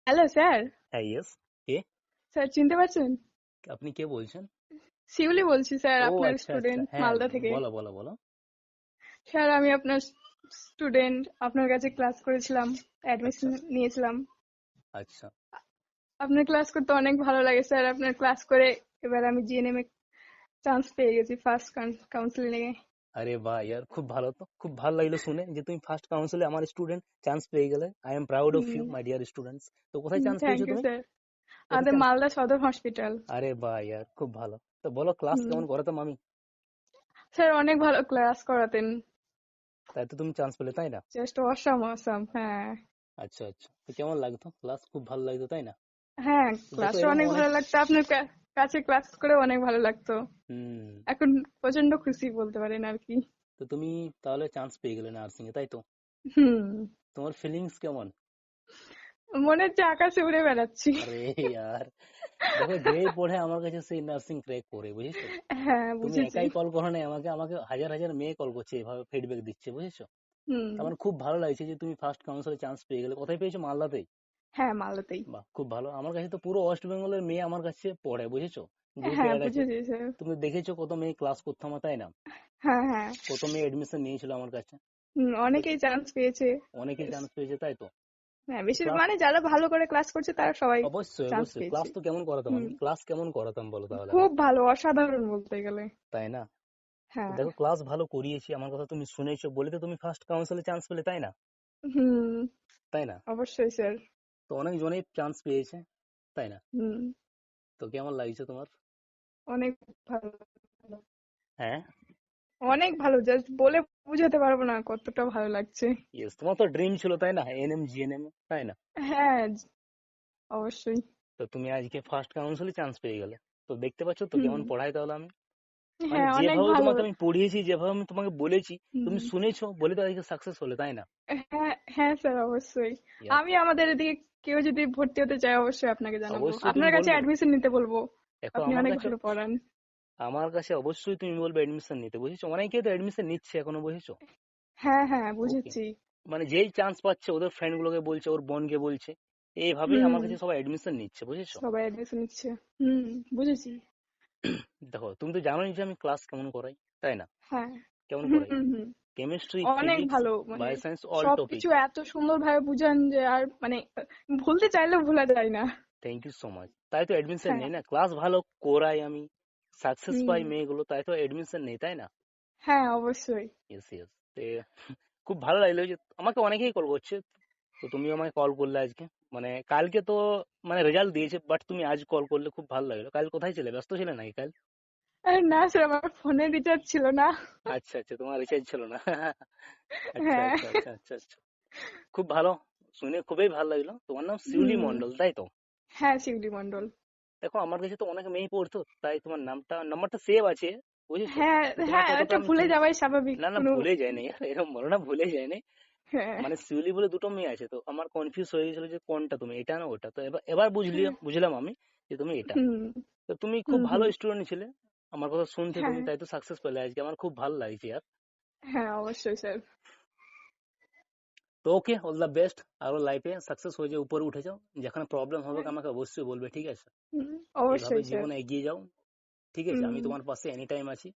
Hello sir. হ্যাঁ, yes. কে? Sir চিনতে পারছেন? আপনি কে বলছেন? শিউলি বলছি স্যার, ও আপনার আচ্ছা আচ্ছা, স্টুডেন্ট হ্যাঁ, মালদা থেকে। বলো বলো বলো। স্যার আমি আপনার স্টুডেন্ট, আপনার কাছে ক্লাস করেছিলাম, আচ্ছা অ্যাডমিশন নিয়েছিলাম। আচ্ছা। আপনার ক্লাস করতে অনেক ভালো লাগে স্যার। আপনার ক্লাস করে এবার আমি জিএনএম এ চান্স পেয়ে গেছি ফার্স্ট কাউন্সিলিং এ। আরে বাহ ইয়ার, খুব ভালো, তো খুব ভালো লাগলো শুনে যে তুমি ফার্স্ট কাউন্সিলে আমার স্টুডেন্ট চান্স পেয়ে গেলে। I am proud of you my dear students. তো কোথায় চান্স থ্যাংক পেয়েছো ইউ তুমি? স্যার। কোথায় আমাদের চান্স? মালদা সদর হসপিটাল। আরে বাহ ইয়ার, খুব ভালো। তো বলো, ক্লাস কেমন করাতাম আমি? স্যার অনেক ভালো ক্লাস করাতেন। তাই তো তুমি চান্স পেলে, তাই না? জাস্ট অসাম অসাম, হ্যাঁ। আচ্ছা আচ্ছা, তো কেমন লাগতো ক্লাস? খুব ভালো লাগতো, তাই না? হ্যাঁ, তো দেখো, ক্লাসটা এরকম অনেক অনেক। ভালো লাগতো, আপনার কাছে ক্লাস করে অনেক ভালো লাগতো। হুম। এখন প্রচন্ড খুশি বলতে পারেন আর কি। তো তুমি তাহলে চান্স পেয়ে গেলে নার্সিং এ, তাই তো? হুম। তোমার ফিলিংস কেমন? মনে হচ্ছে আকাশে উড়ে বেড়াচ্ছি। আরে ইয়ার, দেখো যেই পড়ে আমার কাছে সেই নার্সিং ক্র্যাক করে, বুঝেছো? হ্যাঁ, তুমি বুঝেছি। একাই কল করো না আমাকে, আমাকে হাজার হাজার মেয়ে কল করছে, এভাবে ফিডব্যাক দিচ্ছে, বুঝেছো? হুম। আমার খুব ভালো লাগছে যে তুমি ফার্স্ট কাউন্সিলে চান্স পেয়ে গেলে। কোথায় পেয়েছো? মালদাতেই? হ্যাঁ, মালদাতেই। বাহ, খুব ভালো। আমার কাছে তো পুরো ওয়েস্ট বেঙ্গলের মেয়ে আমার কাছে পড়ে, বুঝেছো? গ্রুপে হ্যাঁ, অ্যাড আছে। বুঝেছি স্যার। তুমি দেখেছো কত মেয়ে ক্লাস করতো আমার, তাই না? হ্যাঁ, হ্যাঁ। কত মেয়ে এডমিশন নিয়েছিল আমার কাছে। তো অনেকেই চান্স পেয়েছে। অনেকেই চান্স পেয়েছে, তাই তো? হ্যাঁ, তো বেশি ক্লাস, মানে যারা ভালো করে ক্লাস করছে তারা সবাই অবশ্যই চান্স অবশ্যই, পেয়েছে। ক্লাস তো কেমন করাতাম হুম। আমি, ক্লাস কেমন করাতাম বলো তাহলে আমি? খুব ভালো, অসাধারণ বলতে গেলে। তাই না? তো হ্যাঁ। দেখো, ক্লাস ভালো করিয়েছি, আমার কথা তুমি শুনেছো বলে তো তুমি ফার্স্ট কাউন্সিলে চান্স পেলে, তাই না? হুম। তাই না? অবশ্যই স্যার। তো অনেক জনেই চান্স পেয়েছে, তাই না? হুম। তো কেমন লাগছে তোমার? অনেক ভালো। হ্যাঁ। অনেক ভালো, জাস্ট বলে বুঝাতে পারবো না কতটা ভালো লাগছে। ইয়েস, তোমার তো ড্রিম ছিল, তাই না, এনএম জিএনএম, তাই না? হ্যাঁ, অবশ্যই। তো তুমি আজকে ফার্স্ট কাউন্সিলে চান্স পেয়ে গেলে। তো দেখতে পাচ্ছ তো হুম। কেমন পড়াই তাহলে আমি। মানে হ্যাঁ, অনেক যেভাবে ভালো। তোমাকে আমি পড়িয়েছি, যেভাবে আমি তোমাকে বলেছি, হুম। তুমি শুনেছো বলে তো আজকে সাকসেস হলে, তাই না? হ্যাঁ, হ্যাঁ স্যার, অবশ্যই। ইয়ার, আমি আমাদের এদিকে কেউ যদি ভর্তি হতে চায় অবশ্যই আপনাকে জানাবো, অবশ্যই তুমি আপনার কাছে বলবে। অ্যাডমিশন নিতে বলবো। দেখো আপনি আমার অনেক কাছে, ভালো পড়ান। আমার কাছে অবশ্যই তুমি বলবে এডমিশন নিতে, বুঝেছো? অনেকেই তো এডমিশন নিচ্ছে এখনো, বুঝেছো? হ্যাঁ, হ্যাঁ, ওকে, বুঝেছি। মানে যেই চান্স পাচ্ছে ওদের ফ্রেন্ড গুলোকে বলছে, ওর বোনকে বলছে, এইভাবেই হুম। আমার কাছে সবাই এডমিশন নিচ্ছে, বুঝেছো? সবাই অ্যাডমিশন নিচ্ছে। হুম। বুঝেছি। দেখো তুমি তো জানোই যে আমি ক্লাস কেমন করাই, তাই না? হ্যাঁ। কেমন হুম, করাই? হুম, হুম। কেমিস্ট্রি, অনেক ফিজিক্স, ভালো, মানে বায়োসায়েন্স, অল টপিক। সবকিছু এত সুন্দর ভাবে বুঝান যে আর মানে ভুলতে চাইলেও ভোলা যায় না। Thank you so much. তাই তো এডমিশন হ্যাঁ। নেই না, ক্লাস ভালো করাই আমি, সাকসেস হুম। পাই মেয়েগুলো, তাই তো এডমিশন নেই, তাই না? হ্যাঁ, অবশ্যই। Yes yes. খুব ভালো লাগলো যে আমাকে অনেকেই কল করছে। তো তুমি আমাকে কল করলে আজকে, মানে কালকে তো মানে রেজাল্ট দিয়েছে, বাট তুমি আজ কল করলে, খুব ভালো লাগলো। কাল কোথায় ছিলে, ব্যস্ত ছিলে নাকি কাল? আরে না স্যার, আমার ফোনে রিচার্জ ছিল না। আচ্ছা আচ্ছা, তোমার রিচার্জ ছিল না। আচ্ছা হ্যাঁ। আচ্ছা আচ্ছা আচ্ছা আচ্ছা। খুব ভালো, শুনে খুবই ভালো লাগলো। তোমার নাম শিউলি হুম। মন্ডল, তাই তো? হ্যাঁ, শিউলি মন্ডল। দেখো আমার কাছে তো অনেক মেয়ে পড়তো, তাই তোমার নাম্বারটা সেভ আছে, বুঝেছো? হ্যাঁ, কিন্তু তোমাকে হ্যাঁ, অতটা এটা আমি ভুলে চিনি। যাওয়াই স্বাভাবিক না না, কোনো। ভুলে যায়নি, এরকম বলো না, ভুলে যায়নি। হ্যাঁ। মানে শিউলি বলে দুটো মেয়ে আছে, তো আমার কনফিউজ হয়ে গেছিল যে কোনটা তুমি, এটা না ওটা। তো এবার এবার বুঝলাম আমি যে তুমি এটা। হুম। তো তুমি খুব হুম, ভালো হুম। স্টুডেন্ট ছিলে, আমার কথা শুনতে তুমি, হ্যাঁ। তাই তো সাকসেস পেলে আজকে, আমার খুব ভালো লাগছে यार। হ্যাঁ, অবশ্যই স্যার। তো ওকে, অল দ্য বেস্ট, আরো লাইফে সাকসেস হয়ে যাও, উপরে উঠে যাও। যেখানে প্রবলেম হবে হ্যাঁ। আমাকে অবশ্যই বলবে, ঠিক আছে? হুম। এইভাবে অবশ্যই স্যার। জীবনে এগিয়ে যাও, ঠিক আছে? হুম। আমি তোমার পাশে এনি টাইম আছি।